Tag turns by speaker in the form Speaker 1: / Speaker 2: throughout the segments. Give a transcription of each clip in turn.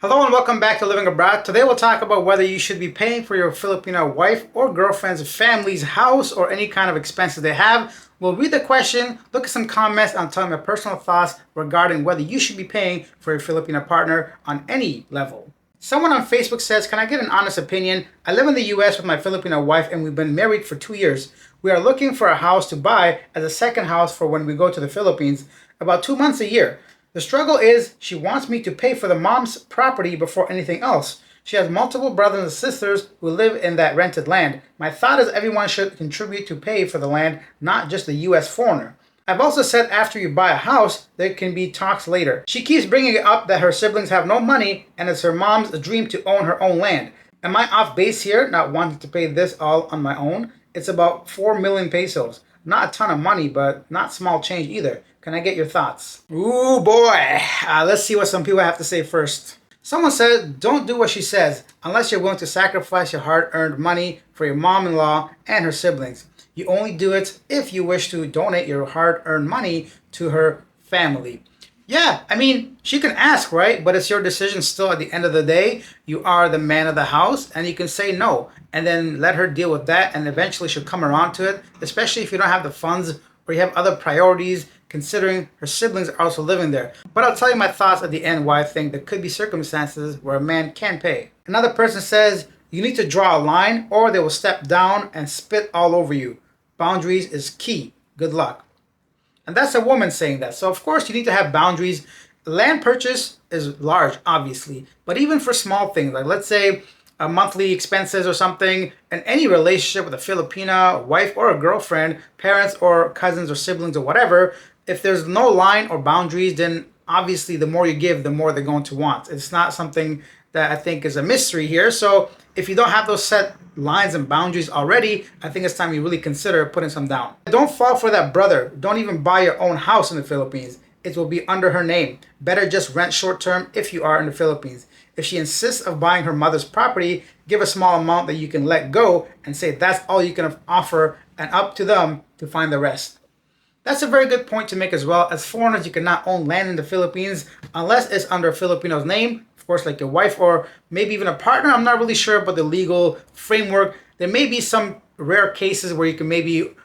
Speaker 1: Hello and welcome back to Living Abroad. Today we'll talk about whether you should be paying for your Filipino wife or girlfriend's family's house or any kind of expenses they have. We'll read the question, look at some comments, and I'll tell you my personal thoughts regarding whether you should be paying for your Filipino partner on any level. Someone on Facebook says, can I get an honest opinion? I live in the US with my Filipino wife and we've been married for 2 years. We are looking for a house to buy as a second house for when we go to the Philippines, about 2 months a year. The struggle is she wants me to pay for the mom's property before anything else. She has multiple brothers and sisters who live in that rented land. My thought is everyone should contribute to pay for the land, not just the US foreigner. I've also said after you buy a house, there can be talks later. She keeps bringing it up that her siblings have no money and it's her mom's dream to own her own land. Am I off base here, not wanting to pay this all on my own? It's about 4 million pesos. Not a ton of money, but not small change either. Can I get your thoughts? Ooh boy, let's see what some people have to say first. Someone said, don't do what she says unless you're willing to sacrifice your hard-earned money for your mom-in-law and her siblings. You only do it if you wish to donate your hard-earned money to her family. Yeah, I mean, she can ask, right? But it's your decision still at the end of the day. You are the man of the house and you can say no and then let her deal with that and eventually she'll come around to it, especially if you don't have the funds or you have other priorities considering her siblings are also living there. But I'll tell you my thoughts at the end why I think there could be circumstances where a man can pay. Another person says, you need to draw a line or they will step down and spit all over you. Boundaries is key. Good luck. And that's a woman saying that. So of course you need to have boundaries. Land purchase is large, obviously. But even for small things, like let's say monthly expenses or something, in any relationship with a Filipina wife or a girlfriend, parents or cousins or siblings or whatever, if there's no line or boundaries, then obviously the more you give, the more they're going to want. It's not something that I think is a mystery here. So if you don't have those set lines and boundaries already, I think it's time you really consider putting some down. Don't fall for that brother. Don't even buy your own house in the Philippines. It will be under her name. Better just rent short term if you are in the Philippines. If she insists of buying her mother's property, give a small amount that you can let go and say that's all you can offer and up to them to find the rest. That's a very good point to make as well. As foreigners, you cannot own land in the Philippines unless it's under a Filipino's name. Of course, like your wife or maybe even a partner. I'm not really sure about the legal framework. There may be some rare cases where you can maybe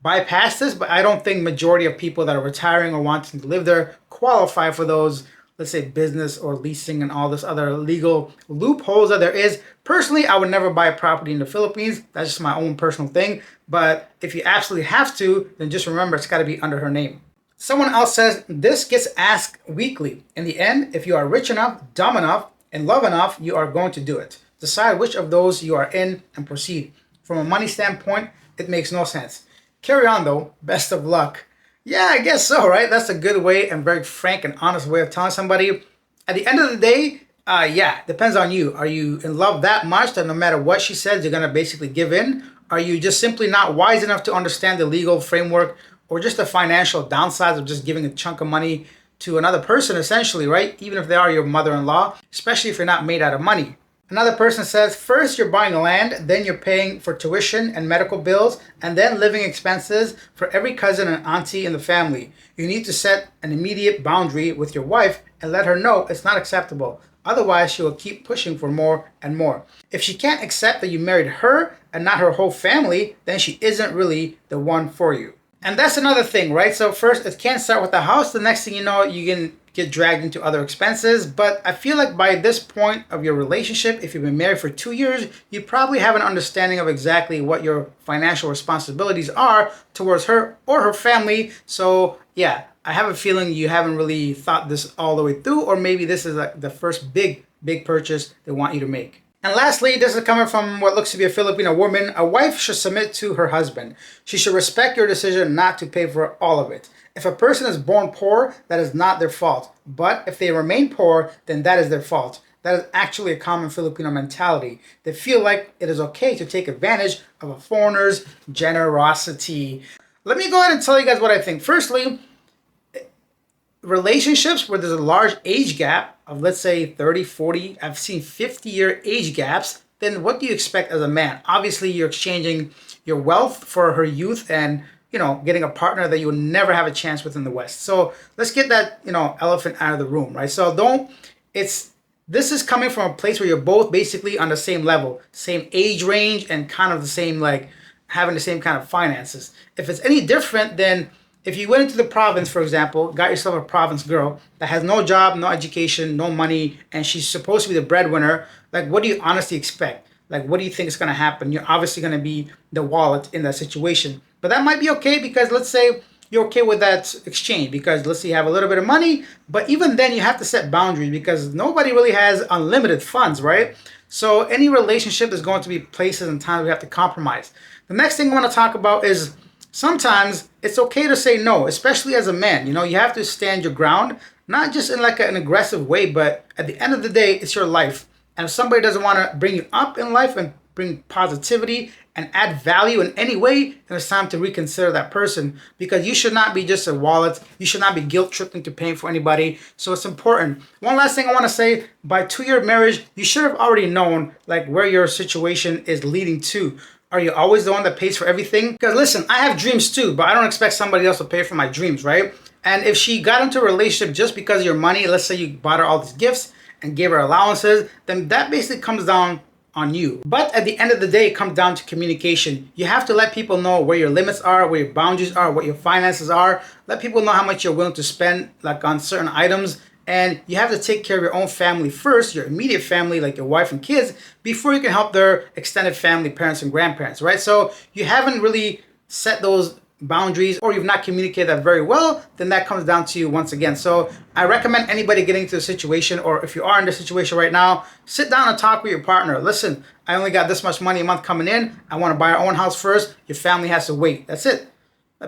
Speaker 1: bypass this, but I don't think majority of people that are retiring or wanting to live there qualify for those, let's say, business or leasing and all this other legal loopholes that there is. Personally, I would never buy a property in the Philippines. That's just my own personal thing. But if you absolutely have to, then just remember it's got to be under her name. Someone else says, this gets asked weekly. In the end, if you are rich enough, dumb enough, and love enough, you are going to do it. Decide which of those you are in and proceed. From a money standpoint, it makes no sense. Carry on though. Best of luck. Yeah, I guess so, right? That's a good way and very frank and honest way of telling somebody. At the end of the day, yeah, depends on you. Are you in love that much that no matter what she says, you're going to basically give in? Are you just simply not wise enough to understand the legal framework or just the financial downsides of just giving a chunk of money to another person, essentially, right? Even if they are your mother-in-law, especially if you're not made out of money. Another person says, first you're buying land, then you're paying for tuition and medical bills, and then living expenses for every cousin and auntie in the family. You need to set an immediate boundary with your wife and let her know it's not acceptable. Otherwise, she will keep pushing for more and more. If she can't accept that you married her and not her whole family, then she isn't really the one for you. And that's another thing, right? So first, it can start with the house. The next thing you know, you can get dragged into other expenses. But I feel like by this point of your relationship, if you've been married for 2 years, you probably have an understanding of exactly what your financial responsibilities are towards her or her family. So yeah, I have a feeling you haven't really thought this all the way through, or maybe this is like the first big purchase they want you to make. And lastly, this is coming from what looks to be a Filipino woman. A wife should submit to her husband. She should respect your decision not to pay for all of it. If a person is born poor, that is not their fault. But if they remain poor, then that is their fault. That is actually a common Filipino mentality. They feel like it is okay to take advantage of a foreigner's generosity. Let me go ahead and tell you guys what I think. Firstly, relationships where there's a large age gap of, let's say, 30, 40, I've seen 50-year age gaps, then what do you expect as a man? Obviously, you're exchanging your wealth for her youth and, getting a partner that you will never have a chance with in the West. So let's get that, elephant out of the room, right? So it's This is coming from a place where you're both basically on the same level, same age range, and kind of the same, like, having the same kind of finances. If it's any different, then if you went into the province, for example, got yourself a province girl that has no job, no education, no money, and she's supposed to be the breadwinner, like, what do you honestly expect? Like, what do you think is going to happen? You're obviously going to be the wallet in that situation. But that might be okay because let's say you're okay with that exchange because let's say you have a little bit of money, but even then you have to set boundaries because nobody really has unlimited funds, right? So any relationship, there's going to be places and times we have to compromise. The next thing I want to talk about is sometimes it's okay to say no, especially as a man. You know, you have to stand your ground, not just in like an aggressive way, but at the end of the day, it's your life. And if somebody doesn't want to bring you up in life and bring positivity and add value in any way, then it's time to reconsider that person because you should not be just a wallet. You should not be guilt tripped into paying for anybody. So it's important. One last thing I want to say, by 2-year marriage, you should have already known like where your situation is leading to. Are you always the one that pays for everything? Because listen, I have dreams too, but I don't expect somebody else to pay for my dreams, right? And if she got into a relationship just because of your money, let's say you bought her all these gifts and gave her allowances, then that basically comes down on you. But at the end of the day, it comes down to communication. You have to let people know where your limits are, where your boundaries are, what your finances are. Let people know how much you're willing to spend like on certain items. And you have to take care of your own family first, your immediate family, like your wife and kids, before you can help their extended family, parents and grandparents, right? So you haven't really set those boundaries or you've not communicated that very well, then that comes down to you once again. So I recommend anybody getting into a situation, or if you are in this situation right now, sit down and talk with your partner. Listen, I only got this much money a month coming in. I want to buy our own house first. Your family has to wait. That's it.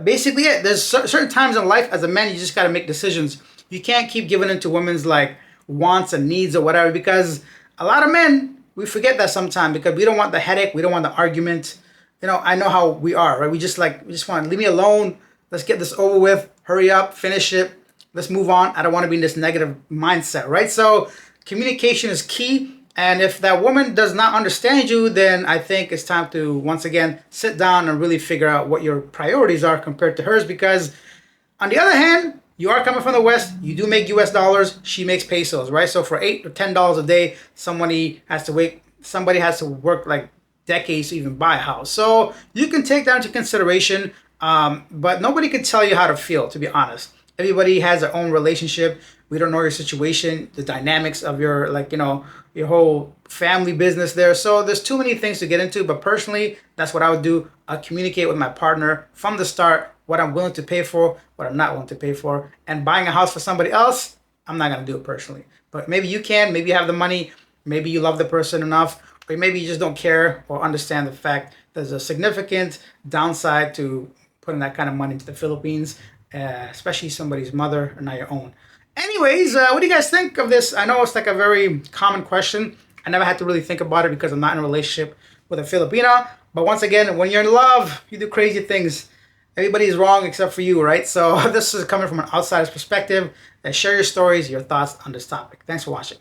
Speaker 1: Basically it. There's certain times in life as a man, you just got to make decisions. You can't keep giving into women's like wants and needs or whatever, because a lot of men, we forget that sometimes because we don't want the headache. We don't want the argument. You know, I know how we are, right? We just want to leave me alone. Let's get this over with. Hurry up, finish it. Let's move on. I don't want to be in this negative mindset, right? So communication is key. And if that woman does not understand you, then I think it's time to, once again, sit down and really figure out what your priorities are compared to hers. Because on the other hand, you are coming from the West. You do make US dollars. She makes pesos, right? So for $8 or $10 a day, somebody has to work like decades to even buy a house. So you can take that into consideration, but nobody can tell you how to feel, to be honest. Everybody has their own relationship. We don't know your situation, the dynamics of your, like, you know, your whole family business there. So there's too many things to get into, but personally, that's what I would do. I'll communicate with my partner from the start what I'm willing to pay for, what I'm not willing to pay for. And buying a house for somebody else, I'm not going to do it personally. But maybe you can, maybe you have the money, maybe you love the person enough, or maybe you just don't care or understand the fact there's a significant downside to putting that kind of money into the Philippines, especially somebody's mother and not your own. Anyways, what do you guys think of this? I know it's like a very common question. I never had to really think about it because I'm not in a relationship with a Filipina. But once again, when you're in love, you do crazy things. Everybody's wrong except for you, right? So this is coming from an outsider's perspective. Share your stories, your thoughts on this topic. Thanks for watching.